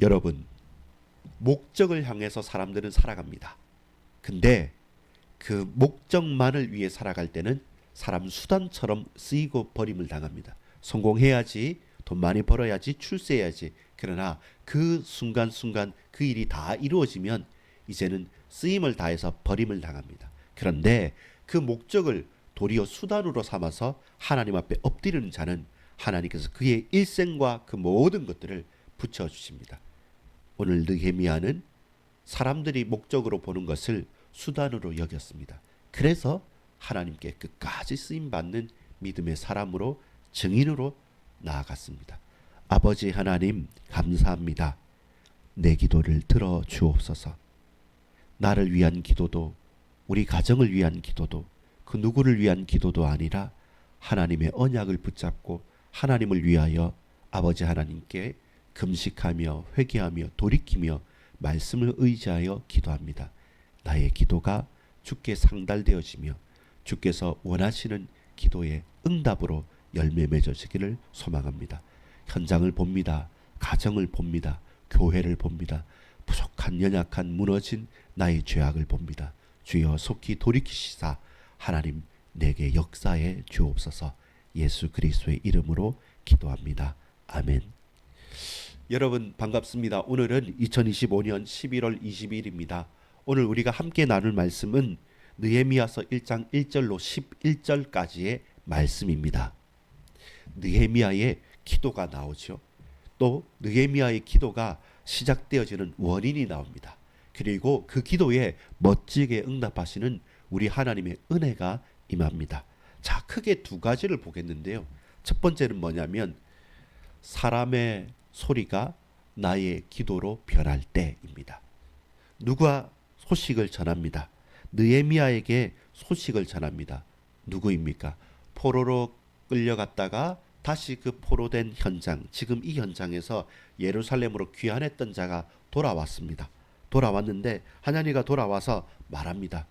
여러분, 목적을 향해서 사람들은 살아갑니다. 근데 그 목적만을 위해 살아갈 때는 사람 수단처럼 쓰이고 버림을 당합니다. 성공해야지, 돈 많이 벌어야지, 출세해야지. 그러나 그 순간순간 그 일이 다 이루어지면 이제는 쓰임을 다해서 버림을 당합니다. 그런데 그 목적을 도리어 수단으로 삼아서 하나님 앞에 엎드리는 자는 하나님께서 그의 일생과 그 모든 것들을 붙여주십니다. 오늘 느헤미야는 사람들이 목적으로 보는 것을 수단으로 여겼습니다. 그래서 하나님께 끝까지 쓰임받는 믿음의 사람으로, 증인으로 나아갔습니다. 아버지 하나님, 감사합니다. 내 기도를 들어 주옵소서. 나를 위한 기도도, 우리 가정을 위한 기도도, 그 누구를 위한 기도도 아니라 하나님의 언약을 붙잡고 하나님을 위하여 아버지 하나님께 금식하며 회개하며 돌이키며 말씀을 의지하여 기도합니다. 나의 기도가 주께 상달되어지며 주께서 원하시는 기도의 응답으로 열매 맺어지기를 소망합니다. 현장을 봅니다. 가정을 봅니다. 교회를 봅니다. 부족한, 연약한, 무너진 나의 죄악을 봅니다. 주여 속히 돌이키시사 하나님 내게 역사해 주옵소서. 예수 그리스도의 이름으로 기도합니다. 아멘. 여러분 반갑습니다. 오늘은 2025년 11월 20일입니다. 오늘 우리가 함께 나눌 말씀은 느헤미야서 1장 1절로 11절까지의 말씀입니다. 느헤미야의 기도가 나오죠. 또 느헤미야의 기도가 시작되어지는 원인이 나옵니다. 그리고 그 기도에 멋지게 응답하시는 우리 하나님의 은혜가 임합니다. 자, 크게 두 가지를 보겠는데요. 첫 번째는 뭐냐면 사람의 소리가 나의 기도로 변할 때입니다. 누가 소식을 전합니다. 느헤미야에게 소식을 전합니다. 누구입니까? 포로로 끌려갔다가 다시 그 포로된 현장, 지금 이 현장에서 예루살렘으로 귀환했던 자가 돌아왔습니다. 돌아왔는데 하나니가 돌아와서 말합니다.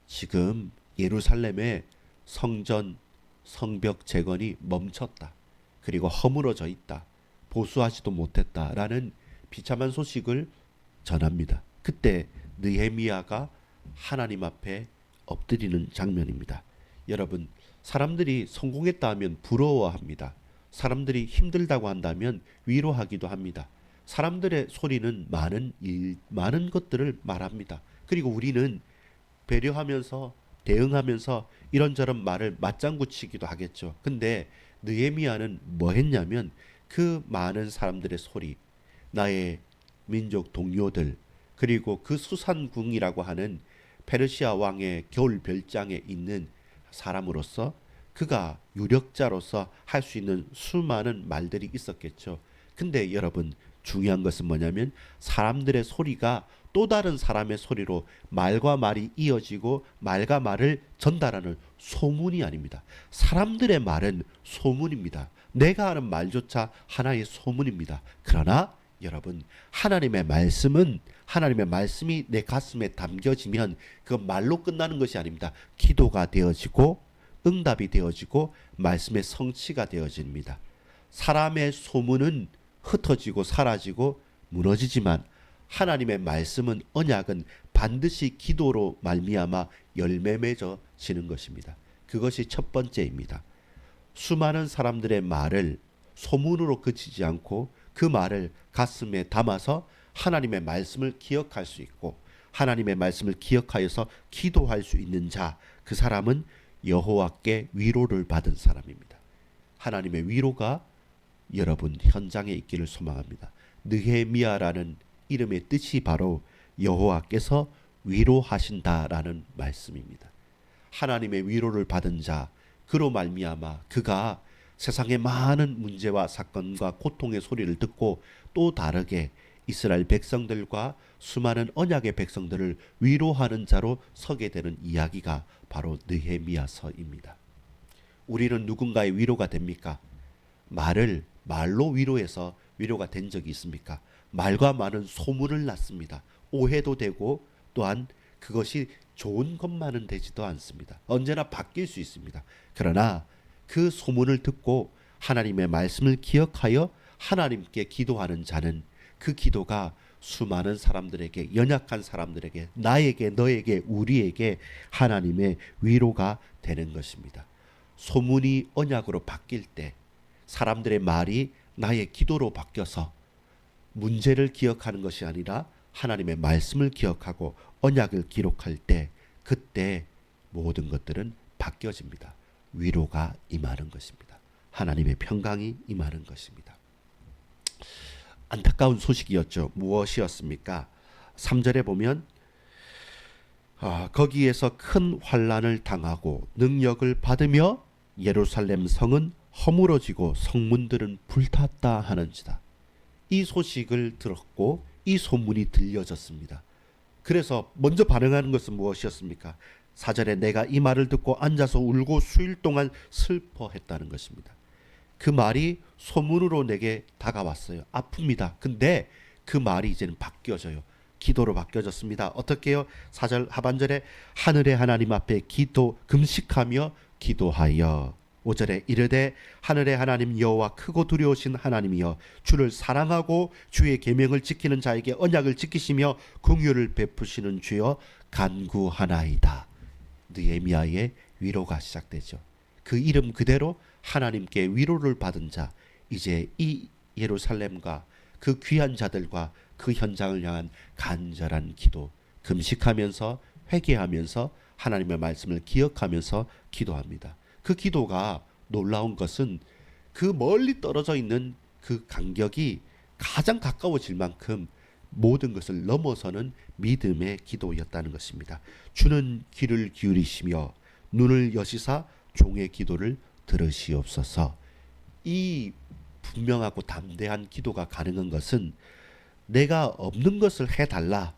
지금 예루살렘의 성전, 성벽 재건이 멈췄다. 그리고 허물어져 있다. 보수하지도 못했다라는 비참한 소식을 전합니다. 그때 느헤미야가 하나님 앞에 엎드리는 장면입니다. 여러분, 사람들이 성공했다 하면 부러워합니다. 사람들이 힘들다고 한다면 위로하기도 합니다. 사람들의 소리는 많은 것들을 말합니다. 그리고 우리는 배려하면서 대응하면서 이런저런 말을 맞장구 치기도 하겠죠. 근데 느헤미야는 뭐 했냐면 그 많은 사람들의 소리, 나의 민족 동료들, 그리고 그 수산궁이라고 하는 페르시아 왕의 겨울 별장에 있는 사람으로서 그가 유력자로서 할 수 있는 수많은 말들이 있었겠죠. 근데 여러분, 중요한 것은 뭐냐면 사람들의 소리가 또 다른 사람의 소리로 말과 말이 이어지고 말과 말을 전달하는 소문이 아닙니다. 사람들의 말은 소문입니다. 내가 하는 말조차 하나의 소문입니다. 그러나 여러분, 하나님의 말씀이 내 가슴에 담겨지면 그 말로 끝나는 것이 아닙니다. 기도가 되어지고 응답이 되어지고 말씀의 성취가 되어집니다. 사람의 소문은 흩어지고 사라지고 무너지지만 하나님의 말씀은, 언약은 반드시 기도로 말미암아 열매 맺어지는 것입니다. 그것이 첫 번째입니다. 수많은 사람들의 말을 소문으로 그치지 않고 그 말을 가슴에 담아서 하나님의 말씀을 기억할 수 있고 하나님의 말씀을 기억하여서 기도할 수 있는 자, 그 사람은 여호와께 위로를 받은 사람입니다. 하나님의 위로가 여러분 현장에 있기를 소망합니다. 느헤미야라는 이름의 뜻이 바로 여호와께서 위로하신다라는 말씀입니다. 하나님의 위로를 받은 자, 그로 말미암아 그가 세상의 많은 문제와 사건과 고통의 소리를 듣고 또 다르게 이스라엘 백성들과 수많은 언약의 백성들을 위로하는 자로 서게 되는 이야기가 바로 느헤미야서입니다. 우리는 누군가의 위로가 됩니까? 말로 위로해서 위로가 된 적이 있습니까? 말과 말은 소문을 낳습니다. 오해도 되고 또한 그것이 좋은 것만은 되지도 않습니다. 언제나 바뀔 수 있습니다. 그러나 그 소문을 듣고 하나님의 말씀을 기억하여 하나님께 기도하는 자는 그 기도가 수많은 사람들에게, 연약한 사람들에게, 나에게, 너에게, 우리에게 하나님의 위로가 되는 것입니다. 소문이 언약으로 바뀔 때 사람들의 말이 나의 기도로 바뀌어서 문제를 기억하는 것이 아니라 하나님의 말씀을 기억하고 언약을 기록할 때, 그때 모든 것들은 바뀌어집니다. 위로가 임하는 것입니다. 하나님의 평강이 임하는 것입니다. 안타까운 소식이었죠. 무엇이었습니까? 3절에 보면 거기에서 큰 환난을 당하고 능력을 받으며 예루살렘 성은 허물어지고 성문들은 불탔다 하는지다. 이 소식을 들었고 이 소문이 들려졌습니다. 그래서 먼저 반응하는 것은 무엇이었습니까? 4절에 내가 이 말을 듣고 앉아서 울고 수일 동안 슬퍼했다는 것입니다. 그 말이 소문으로 내게 다가왔어요. 아픕니다. 근데 그 말이 이제는 바뀌어져요. 기도로 바뀌어졌습니다. 어떻게 해요? 4절 하반절에 하늘의 하나님 앞에 금식하며 기도하여. 5절에 이르되 하늘의 하나님 여호와 크고 두려우신 하나님이여 주를 사랑하고 주의 계명을 지키는 자에게 언약을 지키시며 긍휼을 베푸시는 주여 간구하나이다. 느헤미야의 위로가 시작되죠. 그 이름 그대로 하나님께 위로를 받은 자, 이제 이 예루살렘과 그 귀한 자들과 그 현장을 향한 간절한 기도, 금식하면서 회개하면서 하나님의 말씀을 기억하면서 기도합니다. 그 기도가 놀라운 것은 그 멀리 떨어져 있는 그 간격이 가장 가까워질 만큼 모든 것을 넘어서는 믿음의 기도였다는 것입니다. 주는 귀를 기울이시며 눈을 여시사 종의 기도를 들으시옵소서. 이 분명하고 담대한 기도가 가능한 것은 내가 없는 것을 해달라,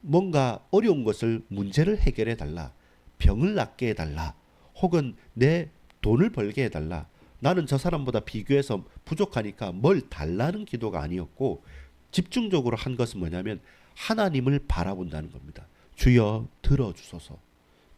뭔가 어려운 것을 문제를 해결해 달라, 병을 낫게 해달라, 혹은 내 돈을 벌게 해달라, 나는 저 사람보다 비교해서 부족하니까 뭘 달라는 기도가 아니었고, 집중적으로 한 것은 뭐냐면 하나님을 바라본다는 겁니다. 주여 들어주소서,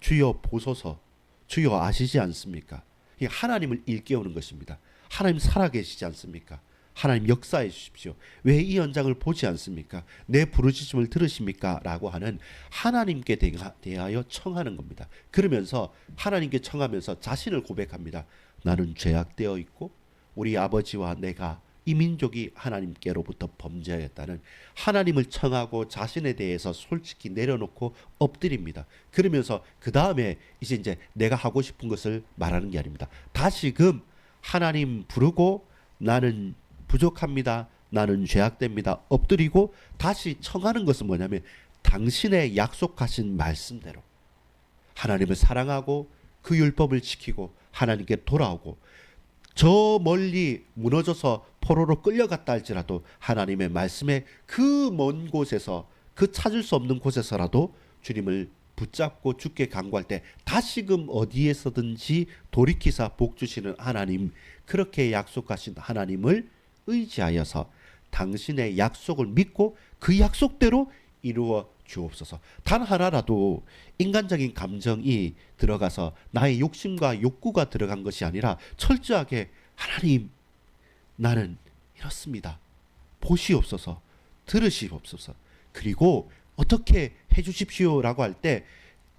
주여 보소서, 주여 아시지 않습니까? 하나님을 일깨우는 것입니다. 하나님 살아계시지 않습니까? 하나님 역사해 주십시오. 왜 이 현장을 보지 않습니까? 내 부르짖음을 들으십니까? 라고 하는 하나님께 대하여 청하는 겁니다. 그러면서 하나님께 청하면서 자신을 고백합니다. 나는 죄악되어 있고 우리 아버지와 내가 이 민족이 하나님께로부터 범죄하였다는 하나님을 청하고 자신에 대해서 솔직히 내려놓고 엎드립니다. 그러면서 그 다음에 이제 내가 하고 싶은 것을 말하는 게 아닙니다. 다시금 하나님 부르고 나는 부족합니다. 나는 죄악됩니다. 엎드리고 다시 청하는 것은 뭐냐면 당신의 약속하신 말씀대로 하나님을 사랑하고 그 율법을 지키고 하나님께 돌아오고, 저 멀리 무너져서 포로로 끌려갔다 할지라도 하나님의 말씀에 그 먼 곳에서, 그 찾을 수 없는 곳에서라도 주님을 붙잡고 주께 간구할 때 다시금 어디에서든지 돌이키사 복 주시는 하나님, 그렇게 약속하신 하나님을 의지하여서 당신의 약속을 믿고 그 약속대로 이루어 주옵소서. 단 하나라도 인간적인 감정이 들어가서 나의 욕심과 욕구가 들어간 것이 아니라 철저하게 하나님, 나는 이렇습니다. 보시옵소서, 들으시옵소서. 그리고 어떻게 해주십시오라고 할 때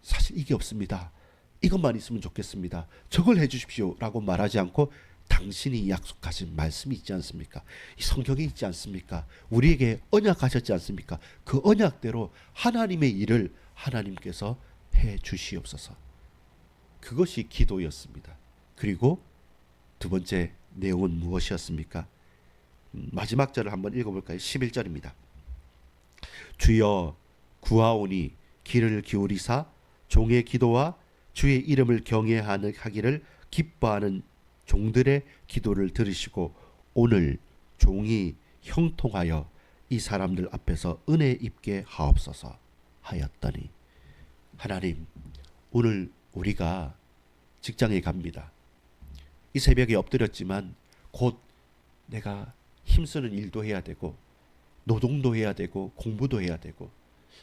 사실 이게 없습니다. 이것만 있으면 좋겠습니다. 저걸 해주십시오라고 말하지 않고 당신이 약속하신 말씀이 있지 않습니까? 이 성경에 있지 않습니까? 우리에게 언약하셨지 않습니까? 그 언약대로 하나님의 일을 하나님께서 해 주시옵소서. 그것이 기도였습니다. 그리고 두 번째 내용은 무엇이었습니까? 마지막 절을 한번 읽어볼까요? 11절입니다. 주여 구하오니 귀를 기울이사 종의 기도와 주의 이름을 경외하기를 기뻐하는 종들의 기도를 들으시고 오늘 종이 형통하여 이 사람들 앞에서 은혜 입게 하옵소서 하였더니, 하나님, 오늘 우리가 직장에 갑니다. 이 새벽에 엎드렸지만 곧 내가 힘쓰는 일도 해야 되고 노동도 해야 되고 공부도 해야 되고,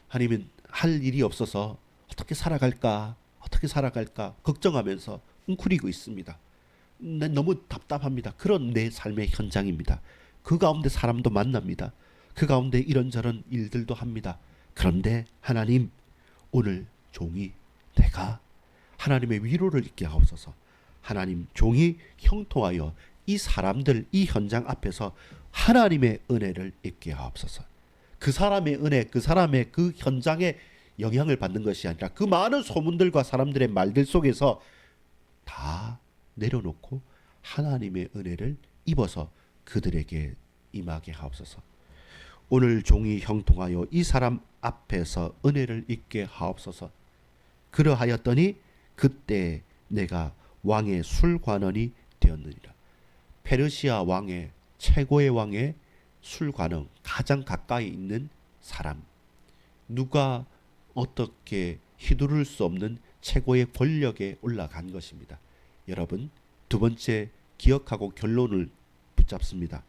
아니면 할 일이 없어서 어떻게 살아갈까 걱정하면서 웅크리고 있습니다. 너무 답답합니다. 그런 내 삶의 현장입니다. 그 가운데 사람도 만납니다. 그 가운데 이런저런 일들도 합니다. 그런데 하나님, 오늘 종이 내가 하나님의 위로를 잊게 하옵소서. 하나님, 종이 형통하여 이 사람들, 이 현장 앞에서 하나님의 은혜를 잊게 하옵소서. 그 사람의 은혜, 그 사람의 그 현장에 영향을 받는 것이 아니라 그 많은 소문들과 사람들의 말들 속에서 다 내려놓고 하나님의 은혜를 입어서 그들에게 임하게 하옵소서. 오늘 종이 형통하여 이 사람 앞에서 은혜를 입게 하옵소서. 그러하였더니 그때 내가 왕의 술관원이 되었느니라. 페르시아 왕의 최고의 왕의 술관원, 가장 가까이 있는 사람, 누가 어떻게 휘두를 수 없는 최고의 권력에 올라간 것입니다. 여러분, 두 번째 기억하고 결론을 붙잡습니다.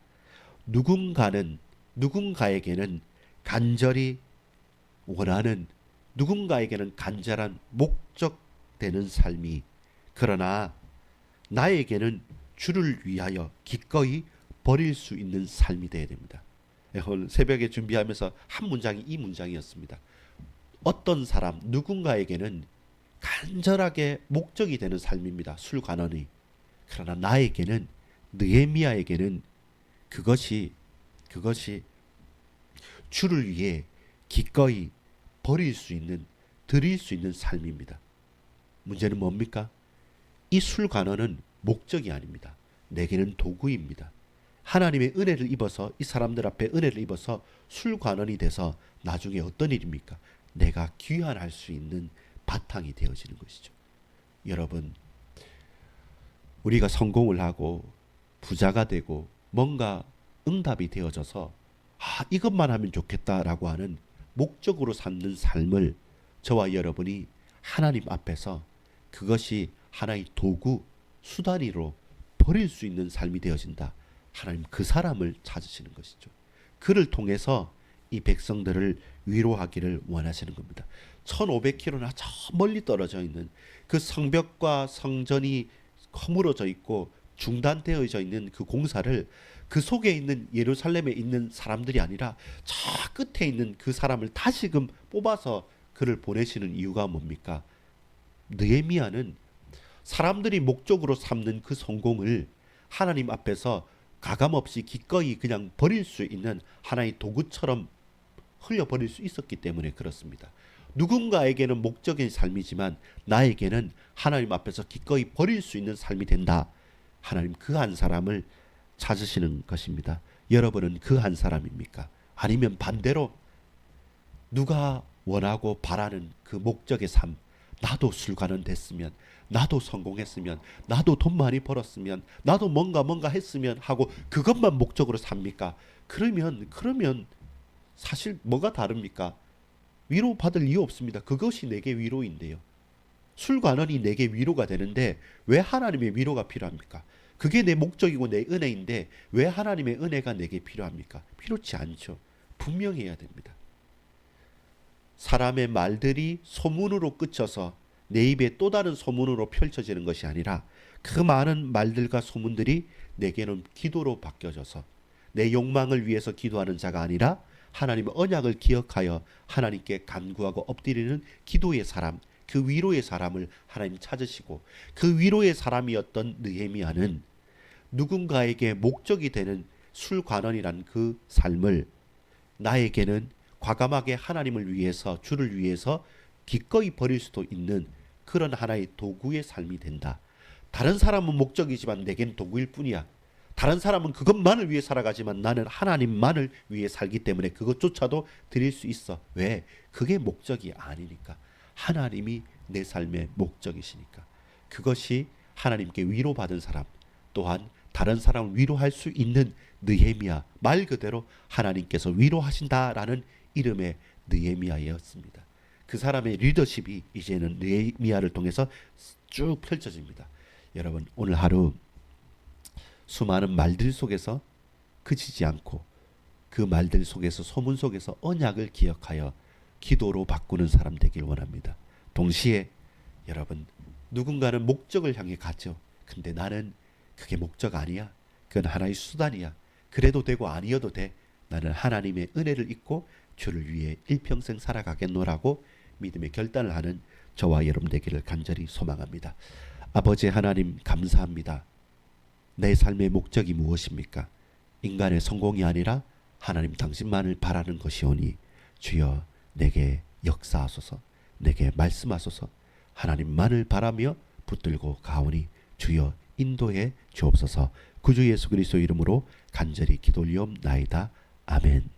누군가에게는 간절히 원하는, 누군가에게는 간절한 목적되는 삶이, 그러나 나에게는 주를 위하여 기꺼이 버릴 수 있는 삶이 되어야 됩니다. 오늘 새벽에 준비하면서 한 문장이 이 문장이었습니다. 어떤 사람, 누군가에게는 간절하게 목적이 되는 삶입니다. 술관원이. 그러나 나에게는, 느헤미야에게는 그것이 주를 위해 기꺼이 버릴 수 있는, 드릴 수 있는 삶입니다. 문제는 뭡니까? 이 술관원은 목적이 아닙니다. 내게는 도구입니다. 하나님의 은혜를 입어서, 이 사람들 앞에 은혜를 입어서 술관원이 돼서 나중에 어떤 일입니까? 내가 귀환할 수 있는 바탕이 되어지는 것이죠. 여러분, 우리가 성공을 하고 부자가 되고 뭔가 응답이 되어져서 이것만 하면 좋겠다라고 하는 목적으로 삼는 삶을 저와 여러분이 하나님 앞에서 그것이 하나의 도구, 수단으로 버릴 수 있는 삶이 되어진다. 하나님 그 사람을 찾으시는 것이죠. 그를 통해서 이 백성들을 위로하기를 원하시는 겁니다. 1500km나 저 멀리 떨어져 있는 그 성벽과 성전이 허물어져 있고 중단되어져 있는 그 공사를 그 속에 있는 예루살렘에 있는 사람들이 아니라 저 끝에 있는 그 사람을 다시금 뽑아서 그를 보내시는 이유가 뭡니까? 느헤미야는 사람들이 목적으로 삼는 그 성공을 하나님 앞에서 가감없이 기꺼이 그냥 버릴 수 있는 하나의 도구처럼 흘려버릴 수 있었기 때문에 그렇습니다. 누군가에게는 목적인 삶이지만 나에게는 하나님 앞에서 기꺼이 버릴 수 있는 삶이 된다. 하나님 그 한 사람을 찾으시는 것입니다. 여러분은 그 한 사람입니까? 아니면 반대로 누가 원하고 바라는 그 목적의 삶, 나도 술관원 됐으면, 나도 성공했으면, 나도 돈 많이 벌었으면, 나도 뭔가 했으면 하고 그것만 목적으로 삽니까? 그러면 사실 뭐가 다릅니까? 위로받을 이유 없습니다. 그것이 내게 위로인데요. 술관원이 내게 위로가 되는데 왜 하나님의 위로가 필요합니까? 그게 내 목적이고 내 은혜인데 왜 하나님의 은혜가 내게 필요합니까? 필요치 않죠. 분명해야 됩니다. 사람의 말들이 소문으로 그쳐서 내 입에 또 다른 소문으로 펼쳐지는 것이 아니라 그 많은 말들과 소문들이 내게는 기도로 바뀌어져서 내 욕망을 위해서 기도하는 자가 아니라 하나님의 언약을 기억하여 하나님께 간구하고 엎드리는 기도의 사람, 그 위로의 사람을 하나님 찾으시고 그 위로의 사람이었던 느헤미야는 누군가에게 목적이 되는 술관원이란 그 삶을 나에게는 과감하게 하나님을 위해서, 주를 위해서 기꺼이 버릴 수도 있는 그런 하나의 도구의 삶이 된다. 다른 사람은 목적이지만 내겐 도구일 뿐이야. 다른 사람은 그것만을 위해 살아가지만 나는 하나님만을 위해 살기 때문에 그것조차도 드릴 수 있어. 왜? 그게 목적이 아니니까. 하나님이 내 삶의 목적이시니까. 그것이 하나님께 위로받은 사람, 또한 다른 사람을 위로할 수 있는 느헤미야, 말 그대로 하나님께서 위로하신다라는 이름의 느헤미야였습니다. 그 사람의 리더십이 이제는 느헤미야를 통해서 쭉 펼쳐집니다. 여러분, 오늘 하루 수많은 말들 속에서 그치지 않고 그 말들 속에서, 소문 속에서 언약을 기억하여 기도로 바꾸는 사람 되길 원합니다. 동시에 여러분, 누군가는 목적을 향해 가죠. 근데 나는 그게 목적 아니야. 그건 하나의 수단이야. 그래도 되고 아니어도 돼. 나는 하나님의 은혜를 잊고 주를 위해 일평생 살아가겠노라고 믿음의 결단을 하는 저와 여러분 되기를 간절히 소망합니다. 아버지 하나님 감사합니다. 내 삶의 목적이 무엇입니까? 인간의 성공이 아니라 하나님 당신만을 바라는 것이오니 주여 내게 역사하소서, 내게 말씀하소서. 하나님만을 바라며 붙들고 가오니 주여 인도해 주옵소서. 구주 예수 그리스도 이름으로 간절히 기도 올리옵나이다. 아멘.